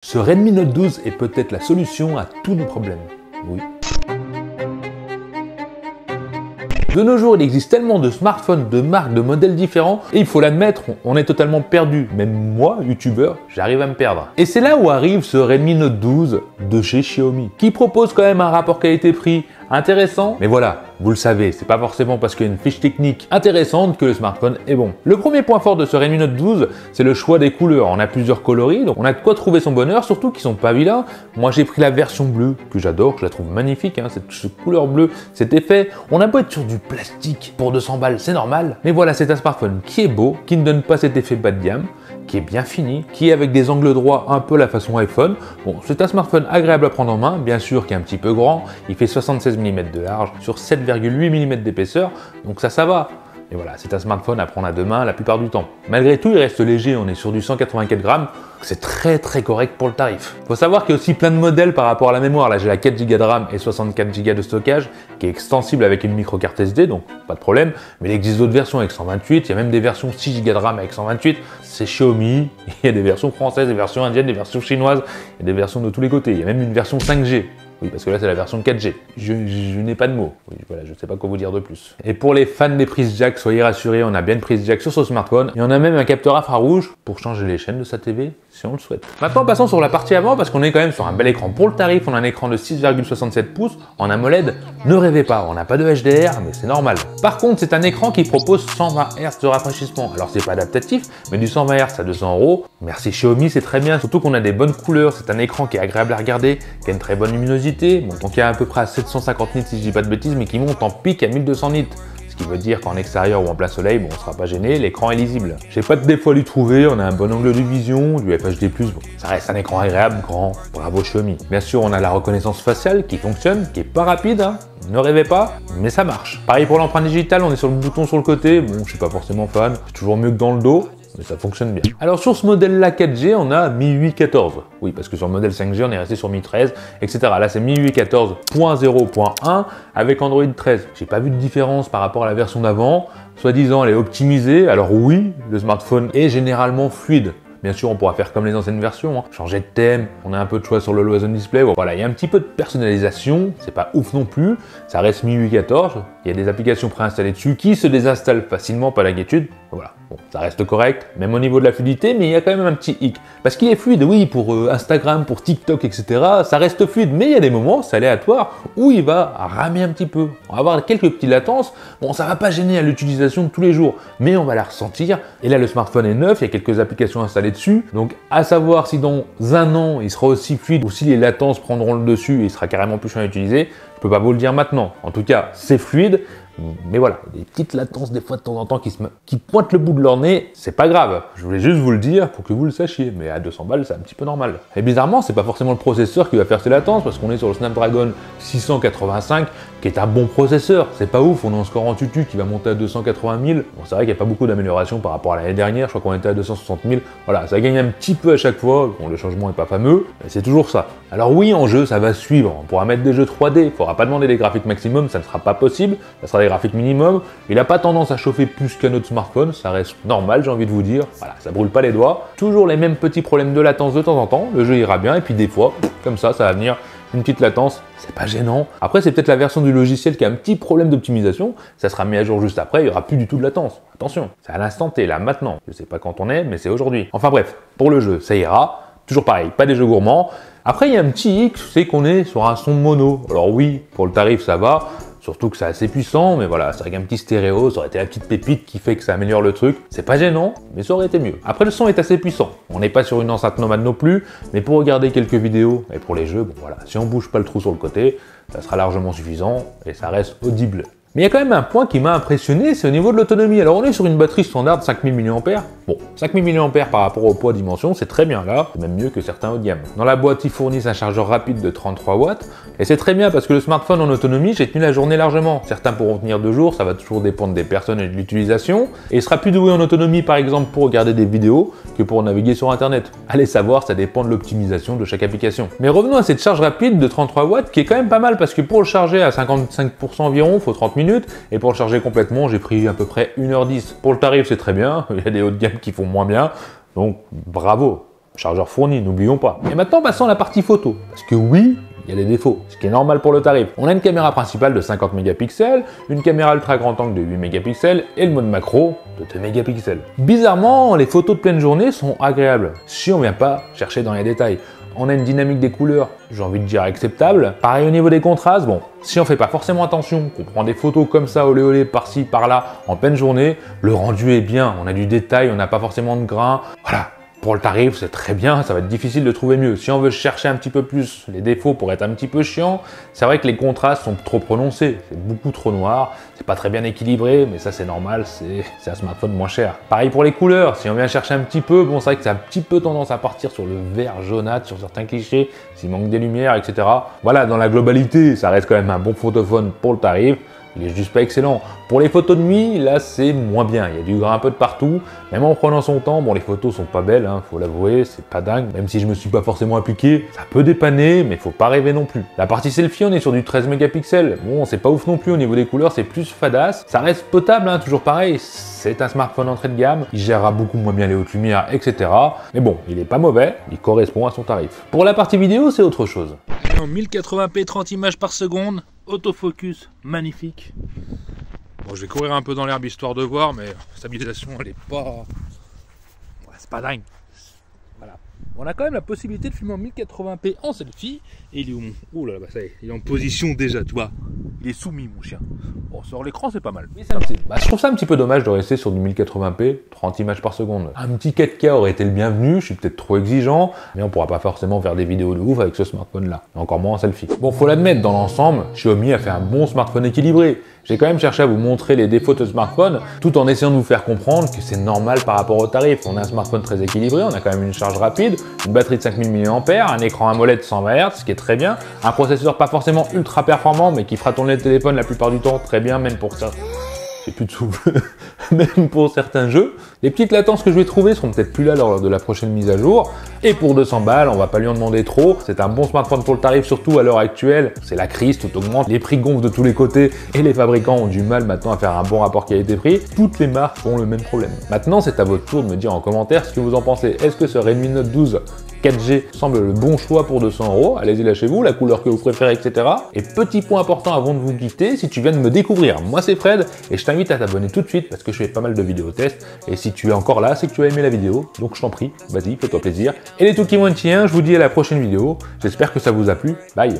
Ce Redmi Note 12 est peut-être la solution à tous nos problèmes. Oui. De nos jours, il existe tellement de smartphones, de marques, de modèles différents, et il faut l'admettre, on est totalement perdu. Même moi, youtubeur, j'arrive à me perdre. Et c'est là où arrive ce Redmi Note 12 de chez Xiaomi, qui propose quand même un rapport qualité-prix intéressant, mais voilà, vous le savez, c'est pas forcément parce qu'il y a une fiche technique intéressante que le smartphone est bon. Le premier point fort de ce Redmi Note 12, c'est le choix des couleurs. On a plusieurs coloris, donc on a de quoi trouver son bonheur, surtout qu'ils sont pas vilains. Moi j'ai pris la version bleue, que j'adore, je la trouve magnifique, cette couleur bleue, cet effet. On a beau être sur du plastique pour 200 balles, c'est normal, mais voilà, c'est un smartphone qui est beau, qui ne donne pas cet effet bas de gamme, qui est bien fini, qui est avec des angles droits un peu la façon iPhone. Bon, c'est un smartphone agréable à prendre en main, bien sûr qui est un petit peu grand, il fait 76 mm de large sur 7,8 mm d'épaisseur, donc ça va. Et voilà, c'est un smartphone à prendre à deux mains la plupart du temps. Malgré tout, il reste léger, on est sur du 184 grammes, c'est très correct pour le tarif. Faut savoir qu'il y a aussi plein de modèles par rapport à la mémoire. Là, j'ai la 4 Go de RAM et 64 Go de stockage, qui est extensible avec une micro carte SD, donc pas de problème. Mais il existe d'autres versions avec 128, il y a même des versions 6 Go de RAM avec 128. C'est Xiaomi, il y a des versions françaises, des versions indiennes, des versions chinoises, il y a des versions de tous les côtés. Il y a même une version 5G. Oui, parce que là, c'est la version 4G. Je n'ai pas de mots. Oui, voilà, je ne sais pas quoi vous dire de plus. Et pour les fans des prises jack, soyez rassurés, on a bien une prise jack sur ce smartphone. Et on a même un capteur infrarouge pour changer les chaînes de sa TV, si on le souhaite. Maintenant, passons sur la partie avant, parce qu'on est quand même sur un bel écran. Pour le tarif, on a un écran de 6,67 pouces en AMOLED. Ne rêvez pas, on n'a pas de HDR, mais c'est normal. Par contre, c'est un écran qui propose 120 Hz de rafraîchissement. Alors, c'est pas adaptatif, mais du 120 Hz à 200 €. Merci Xiaomi, c'est très bien. Surtout qu'on a des bonnes couleurs. C'est un écran qui est agréable à regarder, qui a une très bonne luminosité. Bon, donc il y a à peu près à 750 nits si je dis pas de bêtises, mais qui monte en pic à 1200 nits. Ce qui veut dire qu'en extérieur ou en plein soleil, bon, on sera pas gêné, l'écran est lisible. J'ai pas de défaut à lui trouver, on a un bon angle de vision, du FHD+, bon, ça reste un écran agréable, grand, bravo Xiaomi. Bien sûr, on a la reconnaissance faciale qui fonctionne, qui est pas rapide, hein. Ne rêvez pas, mais ça marche. Pareil pour l'empreinte digitale, on est sur le bouton sur le côté, bon, je suis pas forcément fan, c'est toujours mieux que dans le dos. Mais ça fonctionne bien. Alors sur ce modèle-là 4G, on a MIUI 14. Oui, parce que sur le modèle 5G, on est resté sur MIUI 13, etc. Là, c'est MIUI 14.0.1 avec Android 13. J'ai pas vu de différence par rapport à la version d'avant. Soi-disant, elle est optimisée. Alors oui, le smartphone est généralement fluide. Bien sûr, on pourra faire comme les anciennes versions, hein. Changer de thème, on a un peu de choix sur le Always On Display. Bon, voilà, il y a un petit peu de personnalisation, c'est pas ouf non plus. Ça reste MIUI 14, il y a des applications préinstallées dessus qui se désinstallent facilement, pas d'inquiétude. Voilà, bon, ça reste correct, même au niveau de la fluidité, mais il y a quand même un petit hic. Parce qu'il est fluide, oui, pour Instagram, pour TikTok, etc., ça reste fluide, mais il y a des moments, c'est aléatoire, où il va ramer un petit peu. On va avoir quelques petites latences, bon, ça va pas gêner à l'utilisation de tous les jours, mais on va la ressentir. Et là, le smartphone est neuf, il y a quelques applications installées dessus, donc à savoir si dans un an, il sera aussi fluide, ou si les latences prendront le dessus et il sera carrément plus chiant à utiliser, je peux pas vous le dire maintenant. En tout cas, c'est fluide. Mais voilà, des petites latences des fois de temps en temps qui pointent le bout de leur nez, c'est pas grave. Je voulais juste vous le dire pour que vous le sachiez, mais à 200 balles, c'est un petit peu normal. Et bizarrement, c'est pas forcément le processeur qui va faire ces latences, parce qu'on est sur le Snapdragon 685, qui est un bon processeur. C'est pas ouf, on est en score en tutu qui va monter à 280 000. Bon, c'est vrai qu'il n'y a pas beaucoup d'amélioration par rapport à l'année dernière, je crois qu'on était à 260 000. Voilà, ça gagne un petit peu à chaque fois. Bon, le changement n'est pas fameux, mais c'est toujours ça. Alors oui, en jeu, ça va suivre. On pourra mettre des jeux 3D, il faudra pas demander des graphiques maximum, ça ne sera pas possible. Ça sera des graphiques minimum. Il n'a pas tendance à chauffer plus qu'un autre smartphone, ça reste normal, j'ai envie de vous dire. Voilà, ça brûle pas les doigts. Toujours les mêmes petits problèmes de latence de temps en temps. Le jeu ira bien, et puis des fois, comme ça va venir une petite latence, c'est pas gênant. Après, c'est peut-être la version du logiciel qui a un petit problème d'optimisation, ça sera mis à jour juste après, il n'y aura plus du tout de latence. Attention, c'est à l'instant T, là, maintenant. Je sais pas quand on est, mais c'est aujourd'hui. Enfin bref, pour le jeu, ça ira. Toujours pareil, pas des jeux gourmands. Après, il y a un petit hic, c'est qu'on est sur un son mono. Alors oui, pour le tarif, ça va. Surtout que c'est assez puissant, mais voilà, c'est avec un petit stéréo, ça aurait été la petite pépite qui fait que ça améliore le truc. C'est pas gênant, mais ça aurait été mieux. Après, le son est assez puissant. On n'est pas sur une enceinte nomade non plus, mais pour regarder quelques vidéos et pour les jeux, bon voilà, si on bouge pas le trou sur le côté, ça sera largement suffisant et ça reste audible. Mais il y a quand même un point qui m'a impressionné, c'est au niveau de l'autonomie. Alors on est sur une batterie standard de 5000 mAh. Bon, 5000 mAh par rapport au poids dimension, c'est très bien là, c'est même mieux que certains haut de gamme. Dans la boîte, ils fournissent un chargeur rapide de 33 watts, et c'est très bien parce que le smartphone en autonomie, j'ai tenu la journée largement. Certains pourront tenir 2 jours, ça va toujours dépendre des personnes et de l'utilisation, et il sera plus doué en autonomie par exemple pour regarder des vidéos que pour naviguer sur internet. Allez savoir, ça dépend de l'optimisation de chaque application. Mais revenons à cette charge rapide de 33 watts qui est quand même pas mal parce que pour le charger à 55% environ, il faut 30 minutes, et pour le charger complètement, j'ai pris à peu près 1h10. Pour le tarif, c'est très bien, il y a des hauts de gamme qui font moins bien, donc bravo. Chargeur fourni, n'oublions pas. Et maintenant, passons à la partie photo. Parce que oui, il y a des défauts, ce qui est normal pour le tarif. On a une caméra principale de 50 mégapixels, une caméra ultra grand angle de 8 mégapixels et le mode macro de 2 mégapixels. Bizarrement, les photos de pleine journée sont agréables, si on ne vient pas chercher dans les détails. On a une dynamique des couleurs, j'ai envie de dire acceptable. Pareil au niveau des contrastes, bon, si on fait pas forcément attention, qu'on prend des photos comme ça, olé olé, par-ci, par-là, en pleine journée, le rendu est bien, on a du détail, on n'a pas forcément de grains, voilà. Pour le tarif, c'est très bien, ça va être difficile de trouver mieux. Si on veut chercher un petit peu plus les défauts pour être un petit peu chiant, c'est vrai que les contrastes sont trop prononcés. C'est beaucoup trop noir, c'est pas très bien équilibré, mais ça c'est normal, c'est un smartphone moins cher. Pareil pour les couleurs, si on vient chercher un petit peu, bon c'est vrai que ça a un petit peu tendance à partir sur le vert jaunâtre, sur certains clichés, s'il manque des lumières, etc. Voilà, dans la globalité, ça reste quand même un bon photophone pour le tarif. Il est juste pas excellent. Pour les photos de nuit, là c'est moins bien. Il y a du grain un peu de partout. Même en prenant son temps, bon les photos sont pas belles, faut l'avouer, c'est pas dingue. Même si je me suis pas forcément appliqué, ça peut dépanner, mais faut pas rêver non plus. La partie selfie, on est sur du 13 mégapixels. Bon, c'est pas ouf non plus au niveau des couleurs, c'est plus fadasse. Ça reste potable, toujours pareil. C'est un smartphone entrée de gamme, il gérera beaucoup moins bien les hautes lumières, etc. Mais bon, il est pas mauvais, il correspond à son tarif. Pour la partie vidéo, c'est autre chose. En 1080p, 30 images par seconde, autofocus magnifique. Bon, je vais courir un peu dans l'herbe histoire de voir, mais stabilisation, elle est pas... Ouais, c'est pas dingue. Voilà. On a quand même la possibilité de filmer en 1080p en selfie. Et il est où mon... Oh là là, bah ça y est, il est en position déjà, tu vois. Il est soumis, mon chien. Bon, sur l'écran, c'est pas mal. Mais je trouve ça un petit peu dommage de rester sur du 1080p, 30 images par seconde. Un petit 4K aurait été le bienvenu, je suis peut-être trop exigeant, mais on pourra pas forcément faire des vidéos de ouf avec ce smartphone-là. Et encore moins en selfie. Bon, faut l'admettre, dans l'ensemble, Xiaomi a fait un bon smartphone équilibré. J'ai quand même cherché à vous montrer les défauts de ce smartphone, tout en essayant de vous faire comprendre que c'est normal par rapport au tarif. On a un smartphone très équilibré, on a quand même une charge rapide, une batterie de 5000 mAh, un écran AMOLED 120 Hz, ce qui est très bien, un processeur pas forcément ultra performant, mais qui fera tourner le téléphone la plupart du temps très bien, même pour ça. J'ai plus de souffle, même pour certains jeux. Les petites latences que je vais trouver seront peut-être plus là lors de la prochaine mise à jour. Et pour 200 balles, on va pas lui en demander trop. C'est un bon smartphone pour le tarif, surtout à l'heure actuelle. C'est la crise, tout augmente, les prix gonflent de tous les côtés et les fabricants ont du mal maintenant à faire un bon rapport qualité-prix. Toutes les marques ont le même problème. Maintenant, c'est à votre tour de me dire en commentaire ce que vous en pensez. Est-ce que ce Redmi Note 12 4G semble le bon choix pour 200 €? Allez-y, lâchez-vous, la couleur que vous préférez, etc. Et petit point important avant de vous quitter, si tu viens de me découvrir, moi c'est Fred et je t'invite à t'abonner tout de suite parce que je fais pas mal de vidéos tests. Et si tu es encore là, c'est que tu as aimé la vidéo, donc je t'en prie, vas-y, fais-toi plaisir. Et les tout qui m'ont tien, je vous dis à la prochaine vidéo. J'espère que ça vous a plu. Bye.